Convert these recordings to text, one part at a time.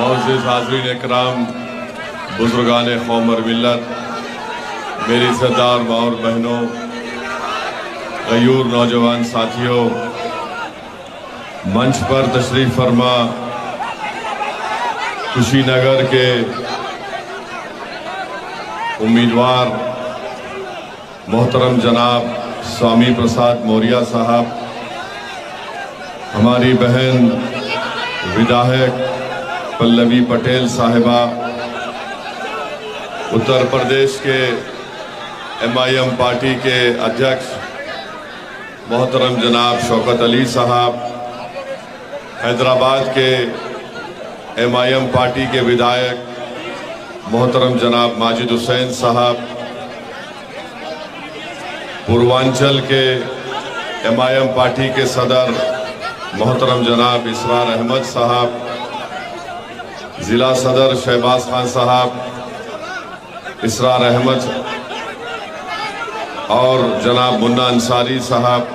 मोअज़्ज़िज़ हाज़रीन इकराम, बुज़ुर्गान कौम और मिल्लत, मेरी सरदार माँ और बहनों, गयूर नौजवान साथियों, मंच पर तशरीफ़ फरमा कुशीनगर के उम्मीदवार मोहतरम जनाब स्वामी प्रसाद मौर्य साहब, हमारी बहन विधायक पल्लवी पटेल साहिबा, उत्तर प्रदेश के MIM पार्टी के अध्यक्ष मोहतरम जनाब शौकत अली साहब, हैदराबाद के MIM पार्टी के विधायक मोहतरम जनाब माजिद हुसैन साहब, पूर्वांचल के MIM पार्टी के सदर मोहतरम जनाब इसरार अहमद साहब, ज़िला सदर शहबाज खान साहब, इसरार अहमद और जनाब मुन्ना अंसारी साहब,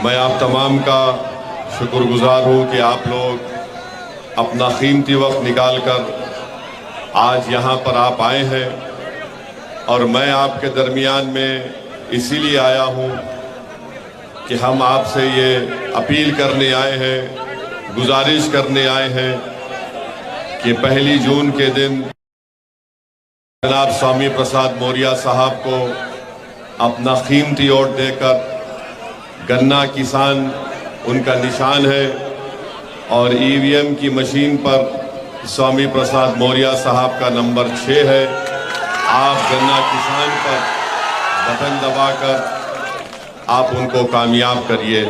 मैं आप तमाम का शुक्रगुजार हूँ कि आप लोग अपना कीमती वक्त निकाल कर आज यहाँ पर आप आए हैं। और मैं आपके दरमियान में इसीलिए आया हूँ कि हम आपसे ये अपील करने आए हैं, गुजारिश करने आए हैं कि 1 जून के दिन जनाब स्वामी प्रसाद मौर्य साहब को अपना कीमती वोट देकर, गन्ना किसान उनका निशान है और EVM की मशीन पर स्वामी प्रसाद मौर्य साहब का नंबर 6 है। आप गन्ना किसान पर बटन दबाकर आप उनको कामयाब करिए।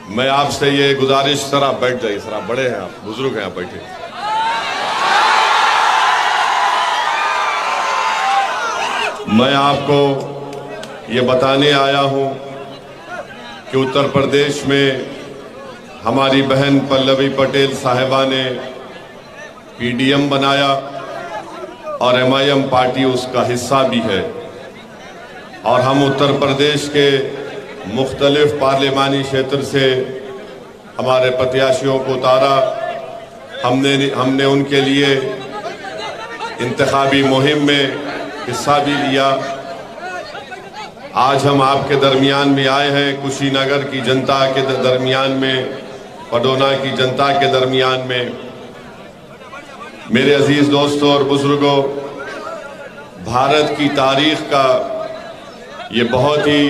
मैं आपसे ये गुजारिश, सर आप बैठ जाइए, सर आप बड़े हैं, आप बुजुर्ग हैं, आप बैठे। मैं आपको ये बताने आया हूँ कि उत्तर प्रदेश में हमारी बहन पल्लवी पटेल साहिबा ने PDM बनाया और MIM पार्टी उसका हिस्सा भी है। और हम उत्तर प्रदेश के मुख्तलिफ पार्लिमानी क्षेत्र से हमारे प्रत्याशियों को उतारा। हमने उनके लिए इंतखाबी मुहिम में हिस्सा भी लिया। आज हम आपके दरमियान में आए हैं, कुशीनगर की जनता के दरमियान में, पडोना की जनता के दरमियान में। मेरे अजीज दोस्तों और बुजुर्गों, भारत की तारीख का ये बहुत ही,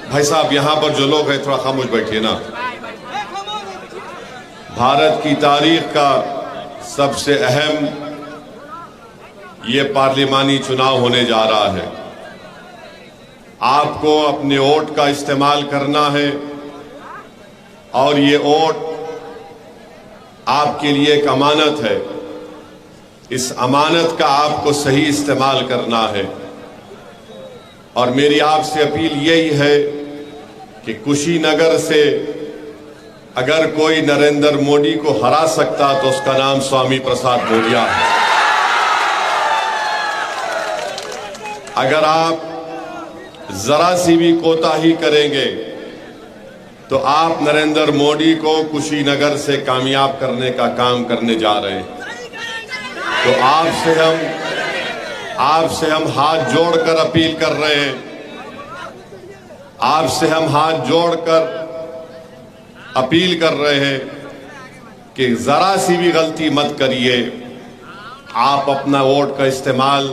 भाई साहब यहाँ पर जो लोग हैं थोड़ा खामोश बैठिए ना। भारत की तारीख का सबसे अहम ये पार्लिमानी चुनाव होने जा रहा है। आपको अपने वोट का इस्तेमाल करना है और ये वोट आपके लिए एक अमानत है। इस अमानत का आपको सही इस्तेमाल करना है। और मेरी आपसे अपील यही है कि कुशीनगर से अगर कोई नरेंद्र मोदी को हरा सकता तो उसका नाम स्वामी प्रसाद मौर्य है। अगर आप जरा सी भी कोताही करेंगे तो आप नरेंद्र मोदी को कुशीनगर से कामयाब करने का काम करने जा रहे हैं। तो आपसे हम हाथ जोड़कर अपील कर रहे हैं, आपसे हम हाथ जोड़कर अपील कर रहे हैं कि जरा सी भी गलती मत करिए। आप अपना वोट का इस्तेमाल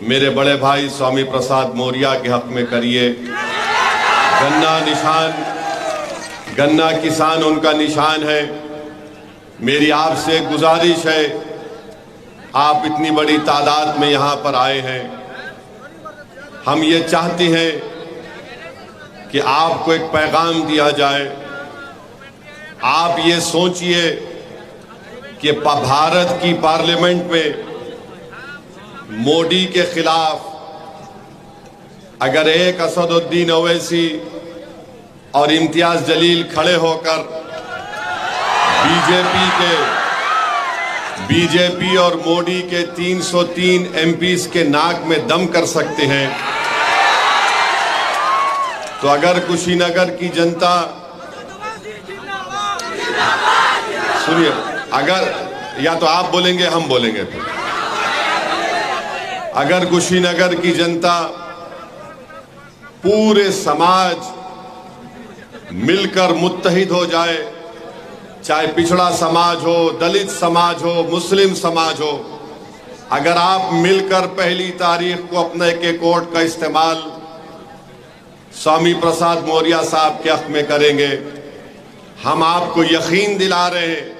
मेरे बड़े भाई स्वामी प्रसाद मौर्य के हक में करिए। गन्ना किसान उनका निशान है। मेरी आपसे गुजारिश है, आप इतनी बड़ी तादाद में यहाँ पर आए हैं, हम ये चाहते हैं कि आपको एक पैगाम दिया जाए। आप ये सोचिए कि भारत की पार्लियामेंट में मोदी के खिलाफ अगर एक असदुद्दीन ओवैसी और इम्तियाज जलील खड़े होकर बीजेपी और मोदी के 303 MPs के नाक में दम कर सकते हैं, तो अगर कुशीनगर की जनता सुनिए, अगर या तो आप बोलेंगे हम बोलेंगे फिर। अगर कुशीनगर की जनता, पूरे समाज मिलकर मुत्तहिद हो जाए, चाहे पिछड़ा समाज हो, दलित समाज हो, मुस्लिम समाज हो, अगर आप मिलकर पहली तारीख को अपने एक वोट का इस्तेमाल स्वामी प्रसाद मौर्य साहब के हक में करेंगे, हम आपको यकीन दिला रहे हैं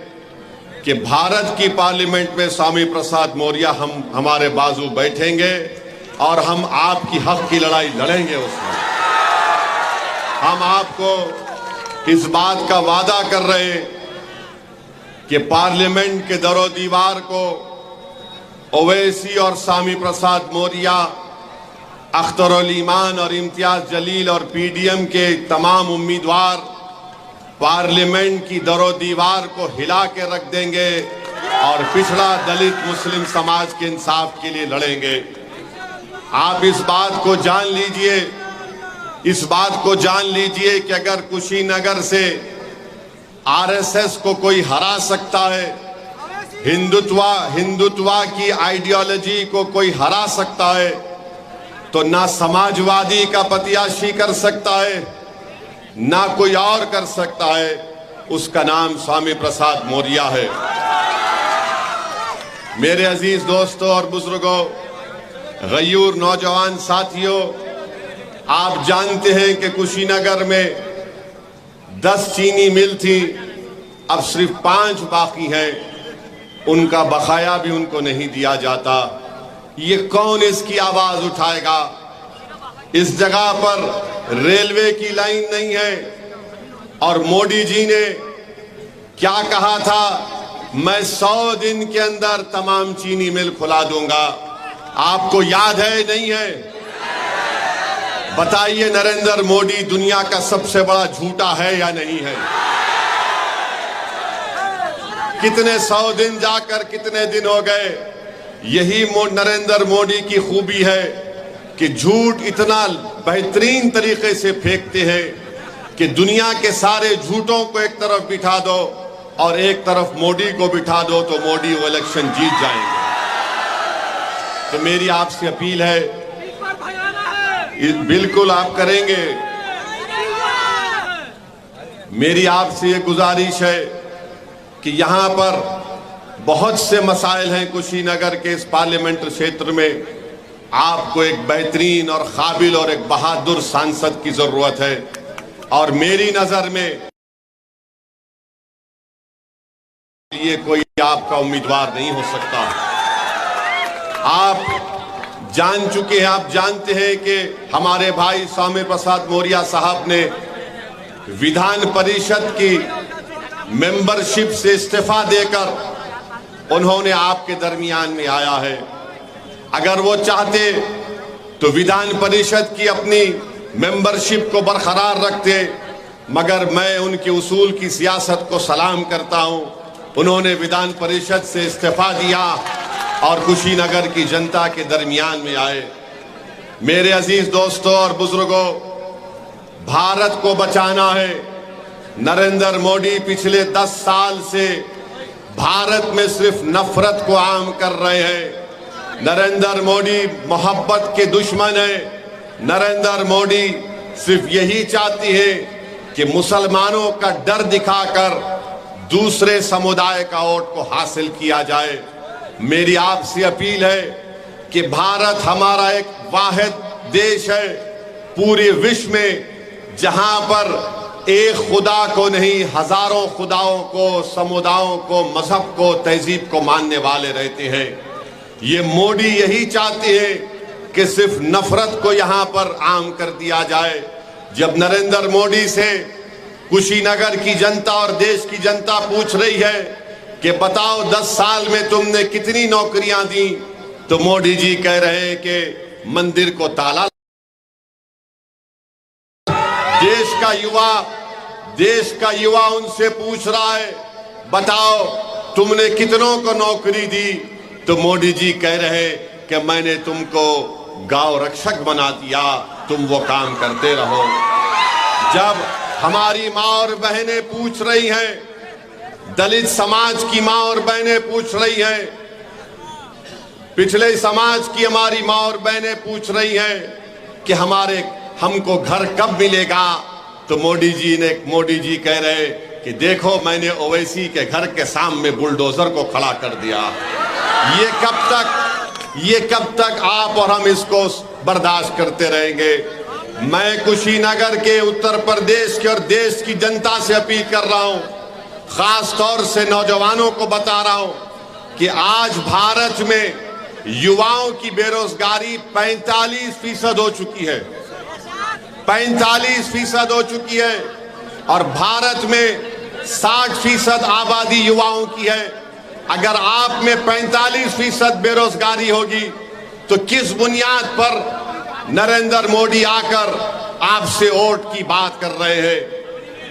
कि भारत की पार्लियामेंट में स्वामी प्रसाद मौर्य हमारे बाजू बैठेंगे और हम आपकी हक की लड़ाई लड़ेंगे। उसमें हम आपको इस बात का वादा कर रहे हैं कि पार्लियामेंट के दरो दीवार को ओवैसी और स्वामी प्रसाद मौर्य, अख्तरुल ईमान और इम्तियाज जलील और पीडीएम के तमाम उम्मीदवार पार्लियामेंट की दरो दीवार को हिला के रख देंगे और पिछड़ा दलित मुस्लिम समाज के इंसाफ के लिए लड़ेंगे। आप इस बात को जान लीजिए, इस बात को जान लीजिए कि अगर कुशीनगर से आरएसएस को कोई हरा सकता है, हिंदुत्वा की आइडियोलॉजी को कोई हरा सकता है, तो ना समाजवादी का प्रत्याशी कर सकता है, ना कोई और कर सकता है। उसका नाम स्वामी प्रसाद मौर्य है। मेरे अजीज दोस्तों और बुजुर्गों, गयूर नौजवान साथियों, आप जानते हैं कि कुशीनगर में 10 चीनी मिल थी, अब सिर्फ 5 बाकी हैं। उनका बकाया भी उनको नहीं दिया जाता। ये कौन इसकी आवाज उठाएगा? इस जगह पर रेलवे की लाइन नहीं है और मोदी जी ने क्या कहा था, मैं 100 दिन के अंदर तमाम चीनी मिल खुला दूंगा। आपको याद है नहीं है? बताइए, नरेंद्र मोदी दुनिया का सबसे बड़ा झूठा है या नहीं है? कितने 100 दिन जाकर कितने दिन हो गए? यही नरेंद्र मोदी की खूबी है कि झूठ इतना बेहतरीन तरीके से फेंकते हैं कि दुनिया के सारे झूठों को एक तरफ बिठा दो और एक तरफ मोदी को बिठा दो तो मोदी वो इलेक्शन जीत जाएंगे। तो मेरी आपसे अपील है, बिल्कुल आप करेंगे। मेरी आपसे ये गुजारिश है कि यहां पर बहुत से मसाइल हैं कुशीनगर के इस पार्लियामेंट क्षेत्र में। आपको एक बेहतरीन और काबिल और एक बहादुर सांसद की जरूरत है और मेरी नजर में ये कोई आपका उम्मीदवार नहीं हो सकता। आप जान चुके हैं, आप जानते हैं कि हमारे भाई स्वामी प्रसाद मौर्य साहब ने विधान परिषद की मेंबरशिप से इस्तीफा देकर उन्होंने आपके दरमियान में आया है। अगर वो चाहते तो विधान परिषद की अपनी मेंबरशिप को बरकरार रखते, मगर मैं उनके उसूल की सियासत को सलाम करता हूं। उन्होंने विधान परिषद से इस्तीफा दिया और कुशीनगर की जनता के दरमियान में आए। मेरे अजीज दोस्तों और बुजुर्गों, भारत को बचाना है। नरेंद्र मोदी पिछले 10 साल से भारत में सिर्फ नफरत को आम कर रहे हैं। नरेंद्र मोदी मोहब्बत के दुश्मन है। नरेंद्र मोदी सिर्फ यही चाहती है कि मुसलमानों का डर दिखाकर दूसरे समुदाय का वोट को हासिल किया जाए। मेरी आपसे अपील है कि भारत हमारा एक वाहिद देश है पूरे विश्व में जहां पर एक खुदा को नहीं, हजारों खुदाओं को, समुदायों को, मजहब को, तहजीब को मानने वाले रहते हैं। ये मोदी यही चाहते हैं कि सिर्फ नफरत को यहां पर आम कर दिया जाए। जब नरेंद्र मोदी से कुशीनगर की जनता और देश की जनता पूछ रही है कि बताओ 10 साल में तुमने कितनी नौकरियां दी, तो मोदी जी कह रहे हैं कि मंदिर को ताला। देश का युवा उनसे पूछ रहा है, बताओ तुमने कितनों को नौकरी दी, तो मोदी जी कह रहे कि मैंने तुमको गांव रक्षक बना दिया, तुम वो काम करते रहो। जब हमारी माँ और बहनें पूछ रही हैं दलित समाज की मां और बहनें पूछ रही हैं, पिछले समाज की हमारी मां और बहनें पूछ रही हैं कि हमको घर कब मिलेगा। तो मोदी जी कह रहे कि देखो मैंने ओवैसी के घर के सामने बुलडोजर को खड़ा कर दिया। ये कब तक आप और हम इसको बर्दाश्त करते रहेंगे। मैं कुशीनगर के, उत्तर प्रदेश के और देश की जनता से अपील कर रहा हूं, खास तौर से नौजवानों को बता रहा हूं कि आज भारत में युवाओं की बेरोजगारी 45% हो चुकी है, 45% हो चुकी है और भारत में 60% आबादी युवाओं की है। अगर आप में 45% बेरोजगारी होगी तो किस बुनियाद पर नरेंद्र मोदी आकर आपसे वोट की बात कर रहे हैं।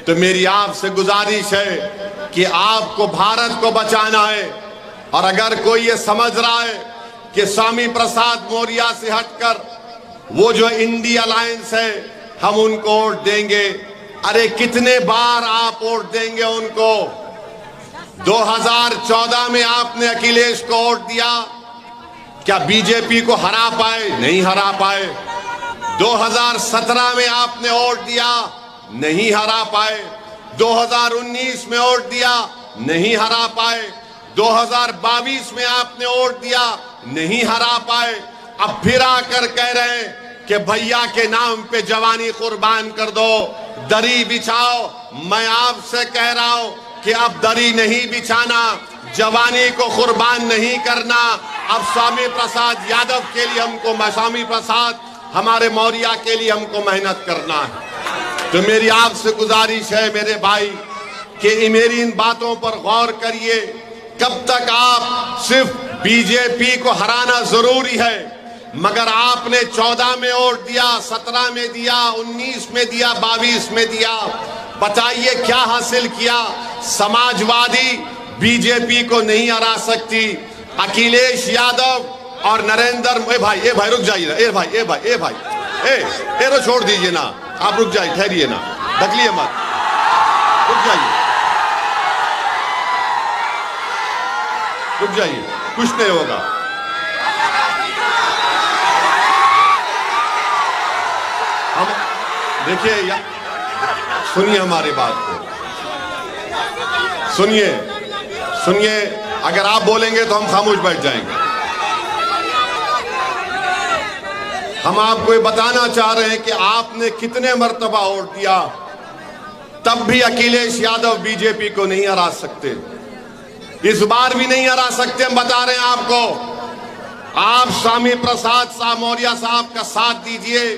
तो मेरी आपसे गुजारिश है कि आपको भारत को बचाना है और अगर कोई ये समझ रहा है कि स्वामी प्रसाद मौर्य से हटकर वो जो इंडिया अलायंस है हम उनको वोट देंगे, अरे कितने बार आप वोट देंगे उनको। 2014 में आपने अखिलेश को वोट दिया, क्या बीजेपी को हरा पाए? नहीं हरा पाए। 2017 में आपने वोट दिया, नहीं हरा पाए। 2019 में वोट दिया, नहीं हरा पाए। 2022 में आपने वोट दिया, नहीं हरा पाए। अब फिर आकर कह रहे हैं कि भैया के नाम पे जवानी कुर्बान कर दो, दरी बिछाओ। मैं आपसे कह रहा हूं कि अब दरी नहीं बिछाना, जवानी को कुर्बान नहीं करना। अब स्वामी प्रसाद यादव के लिए हमको, स्वामी प्रसाद हमारे मौर्य के लिए हमको मेहनत करना है। तो मेरी आपसे गुजारिश है मेरे भाई कि मेरी इन बातों पर गौर करिए। कब तक आप सिर्फ बीजेपी को हराना जरूरी है, मगर आपने 14 में वोट दिया, 17 में दिया, 19 में दिया, 22 में दिया। बताइए क्या हासिल किया? समाजवादी बीजेपी को नहीं हरा सकती। अखिलेश यादव और नरेंद्र, ए भाई रुक जाइए, ए भाई रो छोड़ दीजिए ना, आप रुक जाइए, ठहरिए ना, ढकलिए मत, रुक जाइए, कुछ नहीं होगा। हम देखिए, सुनिए हमारी बात को, सुनिए। अगर आप बोलेंगे तो हम खामोश बैठ जाएंगे। हम आपको ये बताना चाह रहे हैं कि आपने कितने मर्तबा वोट दिया, तब भी अखिलेश यादव बीजेपी को नहीं हरा सकते। इस बार भी नहीं हरा सकते। हम बता रहे हैं आपको। आप स्वामी प्रसाद मौर्य साहब का साथ दीजिए।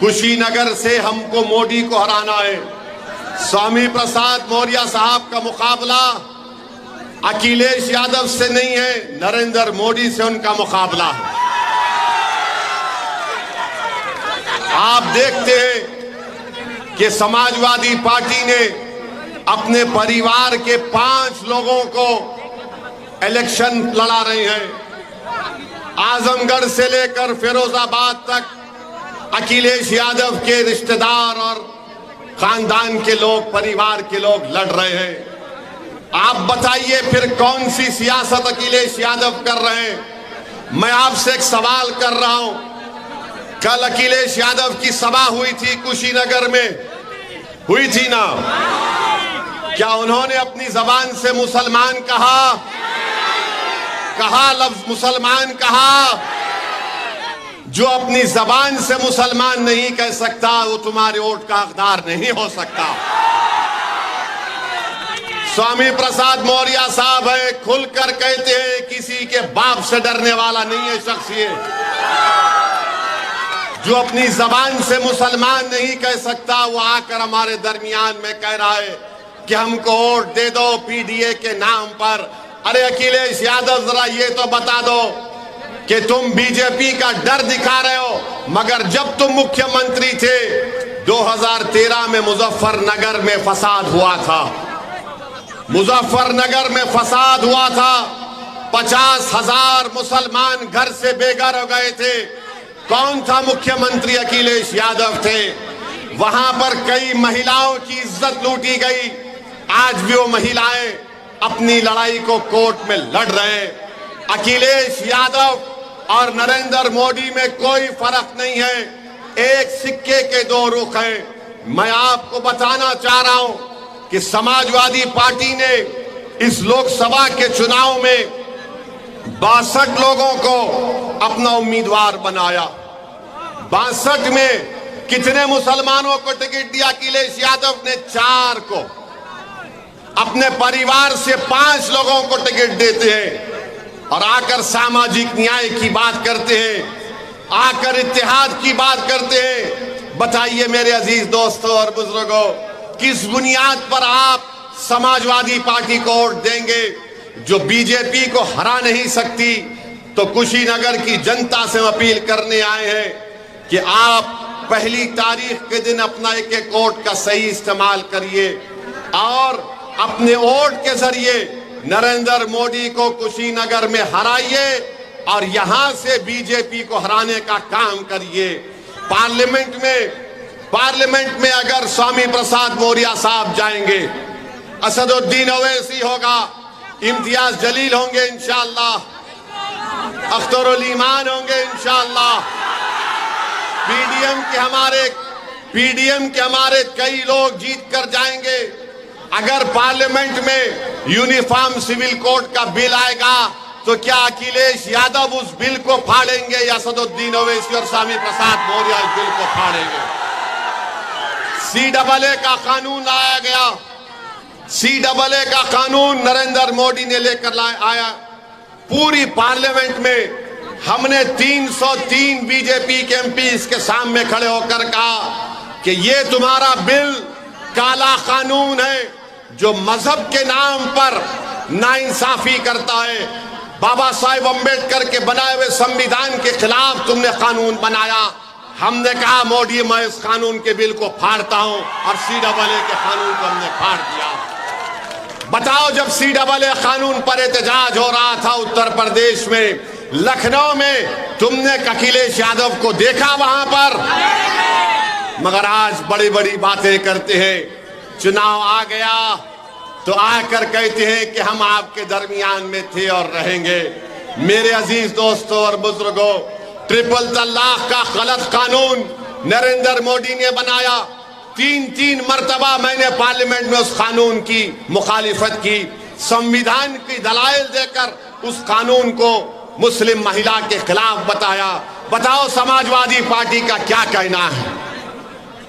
कुशीनगर से हमको मोदी को हराना है। स्वामी प्रसाद मौर्य साहब का मुकाबला अखिलेश यादव से नहीं है, नरेंद्र मोदी से उनका मुकाबला है। आप देखते हैं कि समाजवादी पार्टी ने अपने परिवार के 5 लोगों को इलेक्शन लड़ा रहे हैं। आजमगढ़ से लेकर फिरोजाबाद तक अखिलेश यादव के रिश्तेदार और खानदान के लोग, परिवार के लोग लड़ रहे हैं। आप बताइए फिर कौन सी सियासत अखिलेश यादव कर रहे हैं? मैं आपसे एक सवाल कर रहा हूं। कल अखिलेश यादव की सभा हुई थी कुशीनगर में, हुई थी ना? क्या उन्होंने अपनी जबान से मुसलमान कहा? लफ्ज मुसलमान कहा? जो अपनी जबान से मुसलमान नहीं कह सकता वो तुम्हारे वोट का हकदार नहीं हो सकता। स्वामी प्रसाद मौर्य साहब है, खुलकर कहते हैं किसी के बाप से डरने वाला नहीं है शख्स ये। जो अपनी जबान से मुसलमान नहीं कह सकता वो आकर हमारे दरमियान में कह रहा है कि हमको वोट दे दो पीडीए के नाम पर। अरे अखिलेश यादव जरा ये तो बता दो कि तुम बीजेपी का डर दिखा रहे हो, मगर जब तुम मुख्यमंत्री थे 2013 में मुजफ्फरनगर में फसाद हुआ था। मुजफ्फरनगर में फसाद हुआ था, 50,000 मुसलमान घर से बेघर हो गए थे। कौन था मुख्यमंत्री? अखिलेश यादव थे। वहां पर कई महिलाओं की इज्जत लूटी गई। आज भी वो महिलाएं अपनी लड़ाई को कोर्ट में लड़ रहे हैं। अखिलेश यादव और नरेंद्र मोदी में कोई फर्क नहीं है, एक सिक्के के दो रुख हैं। मैं आपको बताना चाह रहा हूं कि समाजवादी पार्टी ने इस लोकसभा के चुनाव में 62 लोगों को अपना उम्मीदवार बनाया। 62 में कितने मुसलमानों को टिकट दिया? अखिलेश यादव ने 4 को। अपने परिवार से 5 लोगों को टिकट देते हैं और आकर सामाजिक न्याय की बात करते हैं, आकर इत्तेहाद की बात करते हैं। बताइए मेरे अजीज दोस्तों और बुजुर्गों, किस बुनियाद पर आप समाजवादी पार्टी को वोट देंगे जो बीजेपी को हरा नहीं सकती? तो कुशीनगर की जनता से हम अपील करने आए हैं कि आप पहली तारीख के दिन अपना एक वोट का सही इस्तेमाल करिए और अपने वोट के जरिए नरेंद्र मोदी को कुशीनगर में हराइए और यहां से बीजेपी को हराने का काम करिए। पार्लियामेंट में अगर स्वामी प्रसाद मौर्य साहब जाएंगे, असदुद्दीन ओवैसी होगा, इम्तियाज जलील होंगे इंशाअल्लाह, अख्तरुल ईमान होंगे इंशाअल्लाह, पीडीएम के हमारे कई लोग जीत कर जाएंगे। अगर पार्लियामेंट में यूनिफॉर्म सिविल कोड का बिल आएगा तो क्या अखिलेश यादव उस बिल को फाड़ेंगे या असदुद्दीन ओवैसी और स्वामी प्रसाद मौर्य इस बिल को फाड़ेंगे? CAA का कानून लाया गया, CAA का कानून नरेंद्र मोदी ने लेकर आया। पूरी पार्लियामेंट में हमने 303 बीजेपी के एमपी इसके सामने खड़े होकर कहा कि ये तुम्हारा बिल काला कानून है जो मजहब के नाम पर नाइंसाफी करता है। बाबा साहेब अम्बेडकर के बनाए हुए संविधान के खिलाफ तुमने कानून बनाया। हमने कहा मोदी मैं इस कानून के बिल को फाड़ता हूं और CAA के कानून को हमने फाड़ दिया। बताओ, जब CAA कानून पर एहतजाज हो रहा था उत्तर प्रदेश में, लखनऊ में, तुमने अखिलेश यादव को देखा वहां पर? मगर आज बड़ी बड़ी बातें करते हैं। चुनाव आ गया तो आकर कहते हैं कि हम आपके दरमियान में थे और रहेंगे। मेरे अजीज दोस्तों और बुजुर्गों, ट्रिपल तलाक का गलत कानून नरेंद्र मोदी ने बनाया। 3 मर्तबा मैंने पार्लियामेंट में उस कानून की मुखालिफत की, संविधान की दलाइल देकर उस कानून को मुस्लिम महिला के खिलाफ बताया। बताओ समाजवादी पार्टी का क्या कहना है?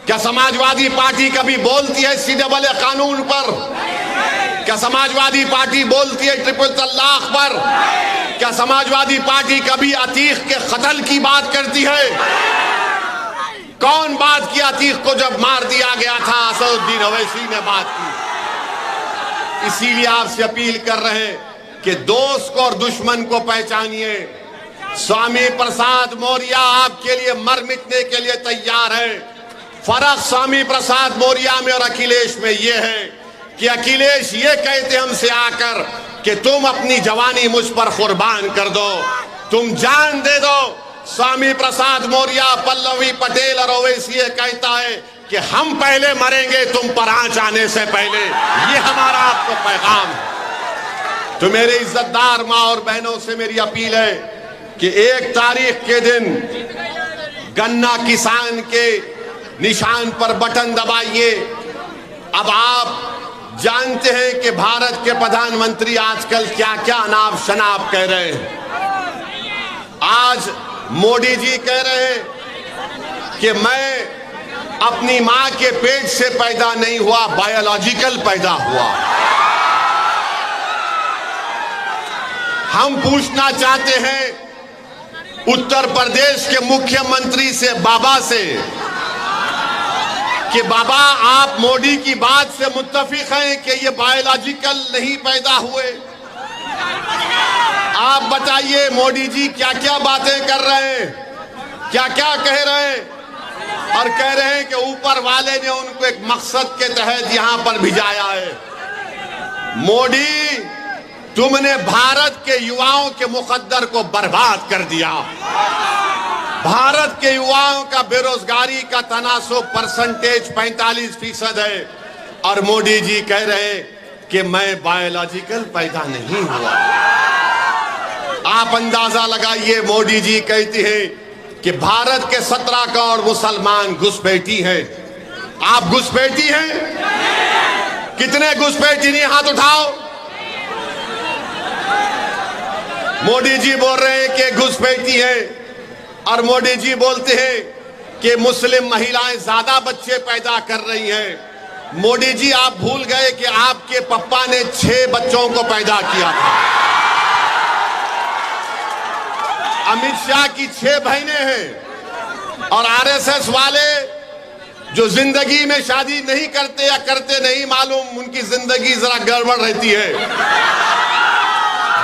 क्या समाजवादी पार्टी कभी बोलती है CAA कानून पर? क्या समाजवादी पार्टी बोलती है ट्रिपल तलाक पर? क्या समाजवादी पार्टी कभी अतीक के कत्ल की बात करती है? कौन बात की अतीक को जब मार दिया गया था? असदुद्दीन ओवैसी ने बात की। इसीलिए आपसे अपील कर रहे हैं कि दोस्त को और दुश्मन को पहचानिए। स्वामी प्रसाद मौर्य आपके लिए मर मिटने के लिए तैयार है। फर्क स्वामी प्रसाद मौर्य में और अखिलेश में यह है कि अखिलेश ये कहते हमसे आकर कि तुम अपनी जवानी मुझ पर कुर्बान कर दो, तुम जान दे दो। स्वामी प्रसाद मौर्य, पल्लवी पटेल और ओवैसी ये कहता है कि हम पहले मरेंगे तुम पर आंच आने से पहले। ये हमारा आपको पैगाम है। तो मेरे इज्जतदार माँ और बहनों से मेरी अपील है कि 1 तारीख के दिन गन्ना किसान के निशान पर बटन दबाइए। अब आप जानते हैं कि भारत के प्रधानमंत्री आजकल क्या क्या अनाप शनाप कह रहे हैं। आज मोदी जी कह रहे हैं कि मैं अपनी मां के पेट से पैदा नहीं हुआ, बायोलॉजिकल पैदा हुआ। हम पूछना चाहते हैं उत्तर प्रदेश के मुख्यमंत्री से, बाबा से, कि बाबा आप मोदी की बात से मुत्तफिक हैं कि ये बायोलॉजिकल नहीं पैदा हुए? आप बताइए मोदी जी क्या क्या बातें कर रहे हैं, क्या क्या कह रहे हैं, और कह रहे हैं कि ऊपर वाले ने उनको एक मकसद के तहत यहां पर भिजाया है। मोदी, तुमने भारत के युवाओं के मुकद्दर को बर्बाद कर दिया। भारत के युवाओं का बेरोजगारी का तनासुब परसेंटेज 45% है और मोदी जी कह रहे हैं कि मैं बायोलॉजिकल पैदा नहीं हुआ। आप अंदाजा लगाइए, मोदी जी कहते हैं कि भारत के 17 करोड़ मुसलमान घुसपैठी हैं। आप घुसपैठी हैं? कितने घुसपैठी नहीं, हाथ उठाओ। मोदी जी बोल रहे हैं कि घुसपैठी है, और मोदी जी बोलते हैं कि मुस्लिम महिलाएं ज्यादा बच्चे पैदा कर रही हैं। मोदी जी, आप भूल गए कि आपके पप्पा ने 6 बच्चों को पैदा किया था। अमित शाह की 6 बहनें हैं, और आरएसएस वाले जो जिंदगी में शादी नहीं करते या करते नहीं मालूम, उनकी जिंदगी जरा गड़बड़ रहती है।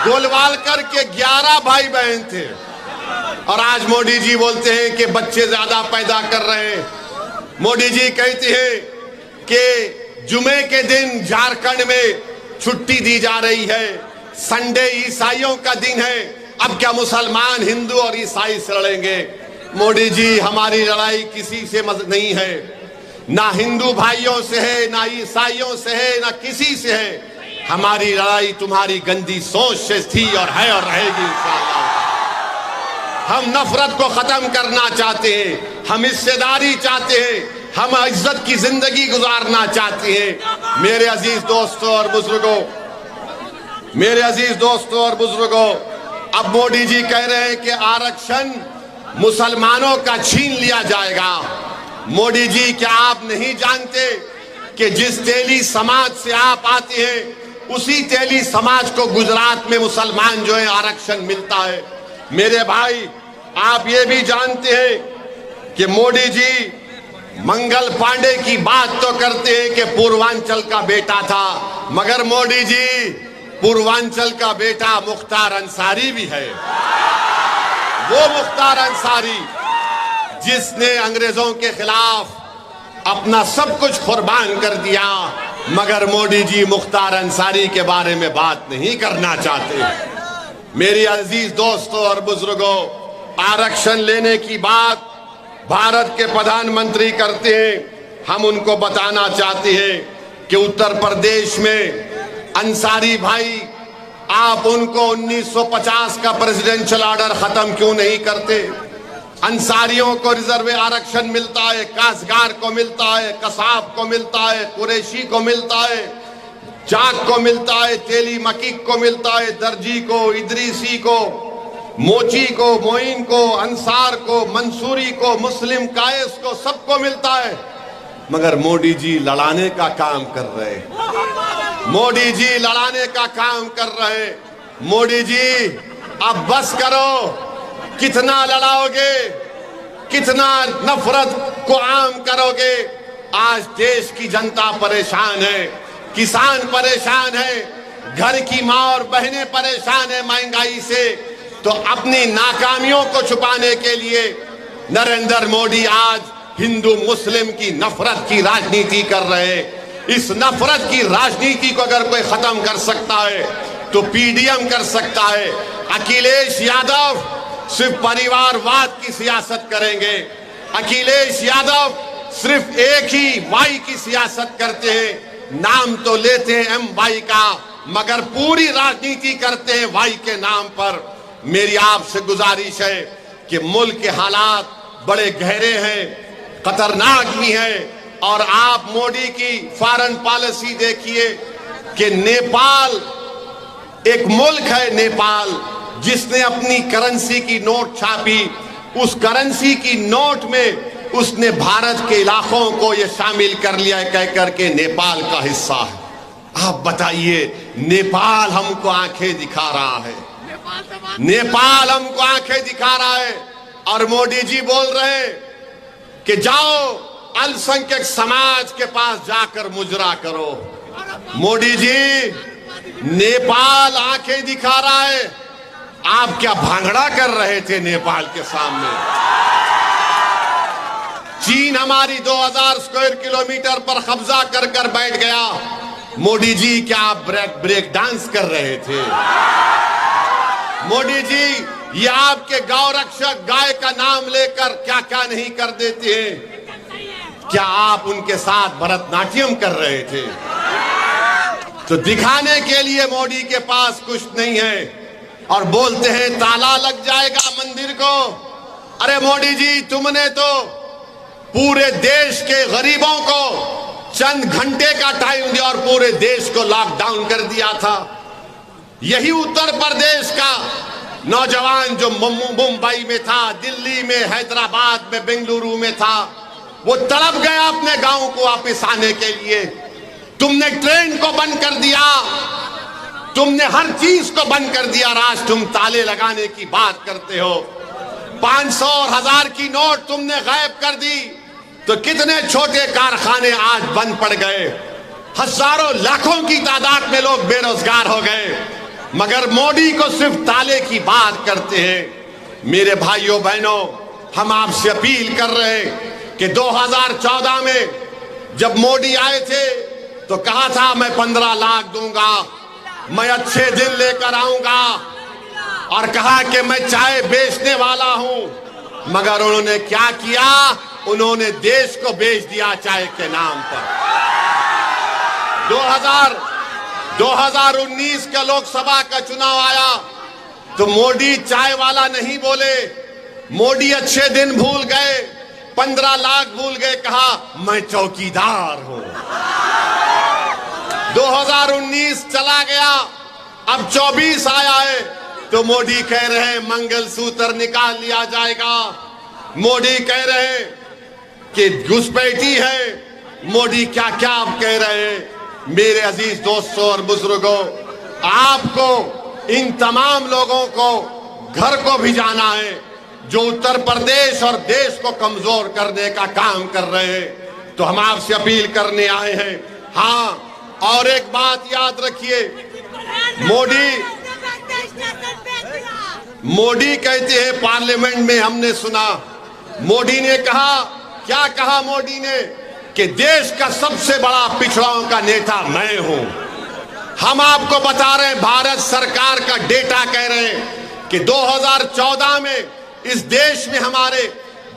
गोलवालकर के 11 भाई बहन थे, और आज मोदी जी बोलते हैं कि बच्चे ज्यादा पैदा कर रहे हैं। मोदी जी कहते हैं कि जुमे के दिन झारखंड में छुट्टी दी जा रही है, संडे ईसाइयों का दिन है। अब क्या मुसलमान हिंदू और ईसाई से लड़ेंगे? मोदी जी, हमारी लड़ाई किसी से नहीं है, ना हिंदू भाइयों से है, ना ईसाइयों से है, ना किसी से है। हमारी लड़ाई तुम्हारी गंदी सोच से थी और है और रहेगी इंशाअल्लाह। हम नफरत को खत्म करना चाहते हैं, हम हिस्सेदारी चाहते हैं, हम इज्जत की जिंदगी गुजारना चाहते हैं। मेरे अजीज दोस्तों और बुजुर्गों, मेरे अजीज दोस्तों और बुजुर्गों, अब मोदी जी कह रहे हैं कि आरक्षण मुसलमानों का छीन लिया जाएगा। मोदी जी, क्या आप नहीं जानते कि जिस तेली समाज से आप आते हैं, उसी तेली समाज को गुजरात में मुसलमान जो है आरक्षण मिलता है। मेरे भाई, आप ये भी जानते हैं कि मोदी जी मंगल पांडे की बात तो करते हैं कि पूर्वांचल का बेटा था, मगर मोदी जी, पूर्वांचल का बेटा मुख्तार अंसारी भी है। वो मुख्तार अंसारी जिसने अंग्रेजों के खिलाफ अपना सब कुछ कुर्बान कर दिया, मगर मोदी जी मुख्तार अंसारी के बारे में बात नहीं करना चाहते। मेरी अजीज दोस्तों और बुजुर्गों, आरक्षण लेने की बात भारत के प्रधानमंत्री करते हैं। हम उनको बताना चाहते हैं कि उत्तर प्रदेश में अंसारी भाई, आप उनको 1950 का प्रेसिडेंशियल ऑर्डर खत्म क्यों नहीं करते? अंसारियों को रिजर्व आरक्षण मिलता है, काश्तकार को मिलता है, कसाब को मिलता है, कुरैशी को मिलता है, चाक को मिलता है, तेली मकीक को मिलता है, दर्जी को, इदरीसी को, मोची को, मोइन को, अंसार को, मंसूरी को, मुस्लिम कायस को, सबको मिलता है। मगर मोदी जी लड़ाने का काम कर रहे हैं। मोदी जी लड़ाने का काम कर रहे हैं। मोदी जी, अब बस करो। कितना लड़ाओगे? कितना नफरत को आम करोगे? आज देश की जनता परेशान है, किसान परेशान है, घर की माँ और बहनें परेशान है महंगाई से। तो अपनी नाकामियों को छुपाने के लिए नरेंद्र मोदी आज हिंदू मुस्लिम की नफरत की राजनीति कर रहे हैं। इस नफरत की राजनीति को अगर कोई खत्म कर सकता है तो पीडीएम कर सकता है। अखिलेश यादव सिर्फ परिवारवाद की सियासत करेंगे। अखिलेश यादव सिर्फ एक ही वाई की सियासत करते हैं। नाम तो लेते हैं एम वाई का, मगर पूरी राजनीति करते हैं वाई के नाम पर। मेरी आपसे गुजारिश है कि मुल्क के हालात बड़े गहरे हैं, खतरनाक भी हैं, और आप मोदी की फॉरेन पॉलिसी देखिए कि नेपाल एक मुल्क है, नेपाल, जिसने अपनी करेंसी की नोट छापी। उस करेंसी की नोट में उसने भारत के इलाकों को यह शामिल कर लिया है, कह करके नेपाल का हिस्सा है। आप बताइए, नेपाल हमको आंखें दिखा रहा है, नेपाल हमको आंखें दिखा रहा है, और मोदी जी बोल रहे हैं कि जाओ अल्पसंख्यक समाज के पास जाकर मुजरा करो। मोदी जी, नेपाल आंखें दिखा रहा है, आप क्या भांगड़ा कर रहे थे नेपाल के सामने? चीन हमारी 2000 स्क्वायर किलोमीटर पर कब्जा कर कर बैठ गया। मोदी जी, क्या आप ब्रेक डांस कर रहे थे? मोदी जी, ये आपके गौ रक्षक गाय का नाम लेकर क्या क्या नहीं कर देते हैं? क्या आप उनके साथ भरतनाट्यम कर रहे थे? तो दिखाने के लिए मोदी के पास कुछ नहीं है और बोलते हैं ताला लग जाएगा मंदिर को। अरे मोदी जी, तुमने तो पूरे देश के गरीबों को चंद घंटे का टाइम दिया और पूरे देश को लॉकडाउन कर दिया था। यही उत्तर प्रदेश का नौजवान जो मुंबई में था, दिल्ली में, हैदराबाद में, बेंगलुरु में था, वो तड़प गया अपने गांव को वापस आने के लिए। तुमने ट्रेन को बंद कर दिया, तुमने हर चीज को बंद कर दिया। आज तुम ताले लगाने की बात करते हो। 500 और 1000 की नोट तुमने गायब कर दी, तो कितने छोटे कारखाने आज बंद पड़ गए। हजारों लाखों की तादाद में लोग बेरोजगार हो गए, मगर मोदी को सिर्फ ताले की बात करते हैं। मेरे भाइयों बहनों, हम आपसे अपील कर रहे हैं कि 2014 में जब मोदी आए थे तो कहा था मैं 15 लाख दूंगा, मैं अच्छे दिन लेकर आऊंगा, और कहा कि मैं चाय बेचने वाला हूं। मगर उन्होंने क्या किया? उन्होंने देश को बेच दिया चाय के नाम पर। 2019 का लोकसभा का चुनाव आया तो मोदी चाय वाला नहीं बोले, मोदी अच्छे दिन भूल गए, 15 लाख भूल गए, कहा मैं चौकीदार हूं। 2019 चला गया, अब 24 आया है तो मोदी कह रहे हैं मंगलसूत्र निकाल लिया जाएगा। मोदी कह रहे हैं कि घुसपैठी है। मोदी क्या क्या आप कह रहे हैं। मेरे अजीज दोस्तों और बुजुर्गों, आपको इन तमाम लोगों को घर को भी जाना है जो उत्तर प्रदेश और देश को कमजोर करने का काम कर रहे हैं। तो हम आपसे अपील करने आए हैं। हाँ, और एक बात याद रखिए, मोदी कहते हैं पार्लियामेंट में, हमने सुना मोदी ने कहा, क्या कहा मोदी ने, कि देश का सबसे बड़ा पिछड़ाओं का नेता मैं हूं। हम आपको बता रहे हैं, भारत सरकार का डेटा कह रहे हैं कि 2014 में इस देश में हमारे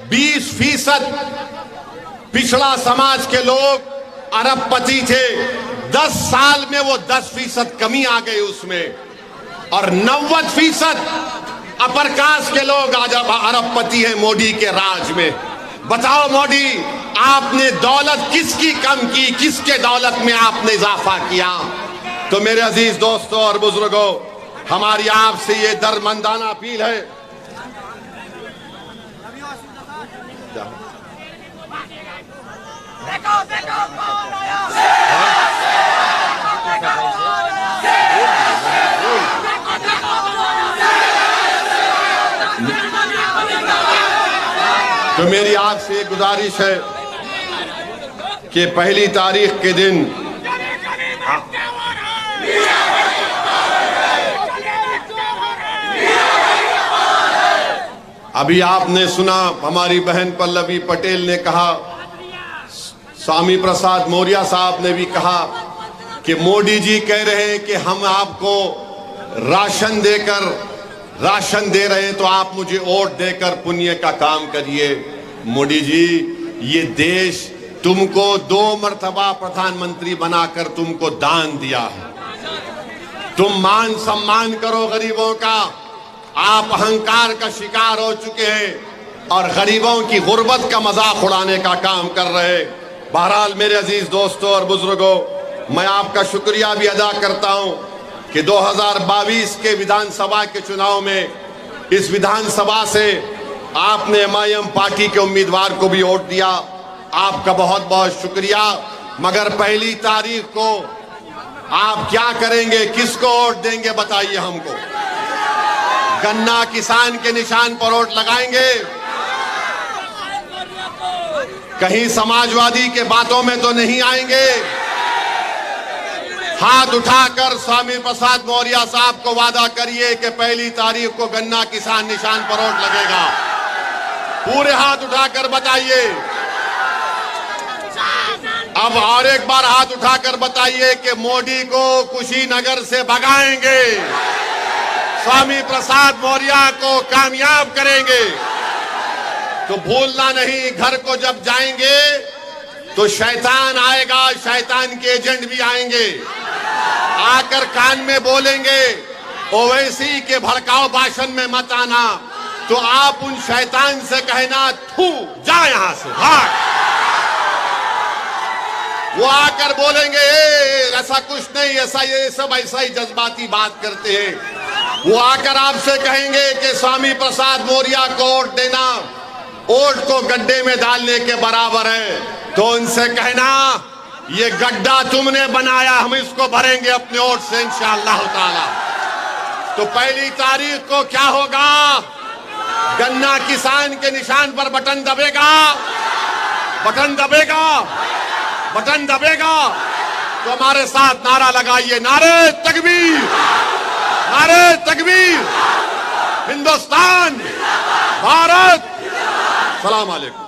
20% पिछड़ा समाज के लोग अरबपति थे। 10 साल में वो 10% कमी आ गई उसमें, और 90% अपर कास्ट के लोग आज अरबपति हैं मोदी के राज में। बताओ मोदी, आपने दौलत किसकी कम की, किसके दौलत में आपने इजाफा किया? तो मेरे अजीज दोस्तों और बुजुर्गों, हमारी आपसे ये दरमंदाना अपील है। देखो देखो कौन आया। तो मेरी आपसे गुजारिश है कि पहली तारीख के दिन अभी आपने सुना, हमारी बहन पल्लवी पटेल ने कहा, स्वामी प्रसाद मौर्य साहब ने भी कहा कि मोदी जी कह रहे हैं कि हम आपको राशन दे रहे हैं तो आप मुझे वोट देकर पुण्य का काम करिए। मोदी जी, ये देश तुमको 2 मर्तबा प्रधानमंत्री बनाकर तुमको दान दिया है। तुम मान सम्मान करो गरीबों का। आप अहंकार का शिकार हो चुके हैं और गरीबों की गुर्बत का मजाक उड़ाने का काम कर रहे हैं। बहरहाल मेरे अजीज दोस्तों और बुजुर्गों, मैं आपका शुक्रिया भी अदा करता हूं कि 2022 के विधानसभा के चुनाव में इस विधानसभा से आपने एमआईएम पार्टी के उम्मीदवार को भी वोट दिया। आपका बहुत बहुत शुक्रिया। मगर पहली तारीख को आप क्या करेंगे, किसको वोट देंगे, बताइए हमको। गन्ना किसान के निशान पर वोट लगाएंगे? कहीं समाजवादी के बातों में तो नहीं आएंगे? हाथ उठाकर स्वामी प्रसाद मौर्य साहब को वादा करिए कि पहली तारीख को गन्ना किसान निशान पर वोट लगेगा। पूरे हाथ उठाकर बताइए। अब और एक बार हाथ उठाकर बताइए कि मोदी को कुशीनगर से भगाएंगे, स्वामी प्रसाद मौर्य को कामयाब करेंगे। तो भूलना नहीं, घर को जब जाएंगे तो शैतान आएगा, शैतान के एजेंट भी आएंगे। आकर कान में बोलेंगे ओवैसी के भड़काऊ भाषण में मत आना, तो आप उन शैतान से कहना थू जा यहां से भाग। वो आकर बोलेंगे ऐसा कुछ नहीं, ऐसा ये सब ऐसा ही जज्बाती बात करते हैं। वो आकर आपसे कहेंगे कि स्वामी प्रसाद मौर्य को वोट देना वोट को गड्ढे में डालने के बराबर है, तो उनसे कहना ये गड्ढा तुमने बनाया, हम इसको भरेंगे अपने वोट से इंशाअल्लाह ताला। तो पहली तारीख को क्या होगा, गन्ना किसान के निशान पर बटन दबेगा, बटन दबेगा, बटन दबेगा। तो हमारे साथ नारा लगाइए, नारे तकबीर, नारे तकबीर, हिंदुस्तान, भारत, सलाम अलैकुम।